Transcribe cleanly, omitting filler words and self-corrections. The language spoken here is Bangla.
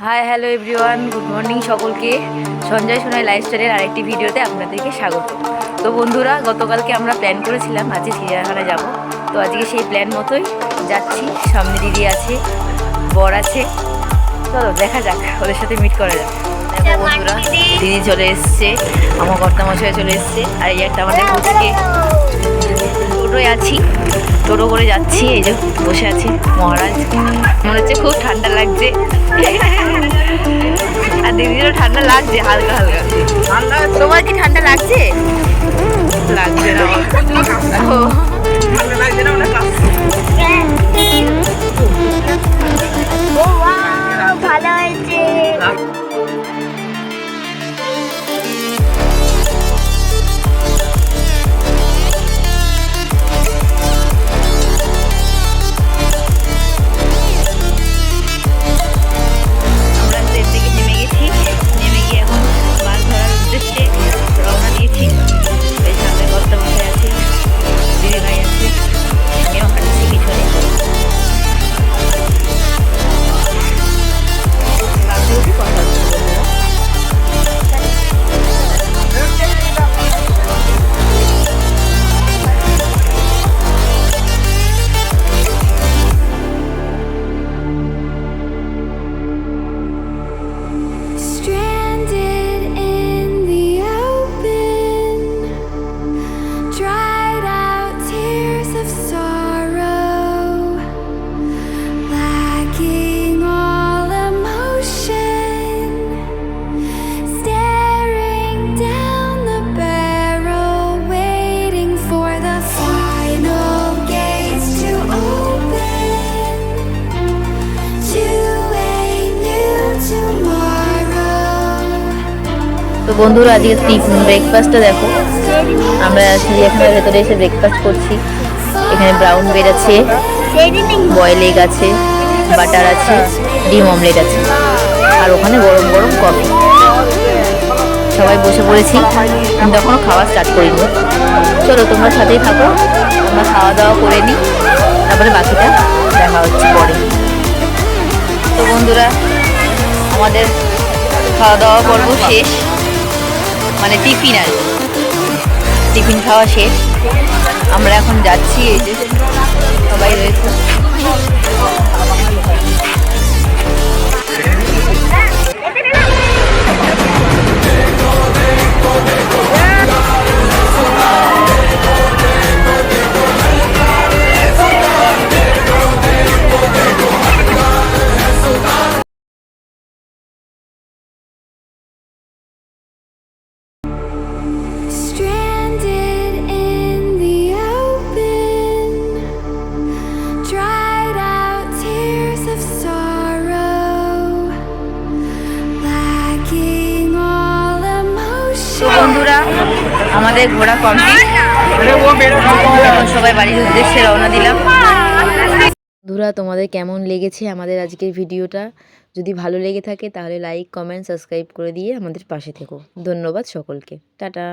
Hi hello everyone, good morning সকলকে। সঞ্জয় সোনাই লাইফস্টাইলের আরেকটি ভিডিওতে আপনাদেরকে স্বাগত। তো বন্ধুরা, গতকালকে আমরা প্ল্যান করেছিলাম আজকে চিড়িয়াখানা যাব। তো আজকে সেই প্ল্যান মতোই যাচ্ছি। সামনে দিদি আছে, বর আছে। চলো দেখা যাক, ওদের সাথে মিট করা যাক। দেখো বন্ধুরা, দিদি চলে এসছে, আমার কর্তামশাই চলে এসছে, আর এই একটা আমাদের বুঝকে টোটোয় আছি, টোটো করে যাচ্ছি। এই যে বসে আছি মহারাজ, মনে হচ্ছে খুব ঠান্ডা লাগছে। আর দিদিরও ঠান্ডা লাগছে হালকা হালকা। তোমার কি ঠান্ডা লাগছে? লাগছে না ভালো হয়েছে। তো বন্ধুরা, আজকে ব্রেকফাস্টটা দেখো। আমরা চিড়িয়াখানার ভেতরে এসে ব্রেকফাস্ট করছি। এখানে ব্রাউন ব্রেড আছে, বয়েল এগ আছে, বাটার আছে, ডিম অমলেট আছে, আর ওখানে গরম গরম কফি। সবাই বসে পড়েছি, কিন্তু এখনো খাওয়া স্টার্ট করিনি। চলো তোমরা সাথেই থাকো, আমরা খাওয়া দাওয়া করে নিই, তারপরে বাকিটা দেখা হচ্ছে পরে। তো বন্ধুরা, আমাদের খাওয়া দাওয়া পর্ব শেষ, মানে টিফিন আর টিফিন খাওয়া শেষ। আমরা এখন যাচ্ছি, এই যে সবাই রয়েছে। বন্ধুরা, আমাদের ঘোরা কমপ্লিট, সবাই বাড়ির উদ্দেশ্যে রওনা দিলাম। বন্ধুরা, তোমাদের কেমন লেগেছে আমাদের আজকের ভিডিওটা? যদি ভালো লেগে থাকে তাহলে লাইক, কমেন্ট, সাবস্ক্রাইব করে দিয়ে আমাদের পাশে থেকো। ধন্যবাদ সকলকে, টাটা।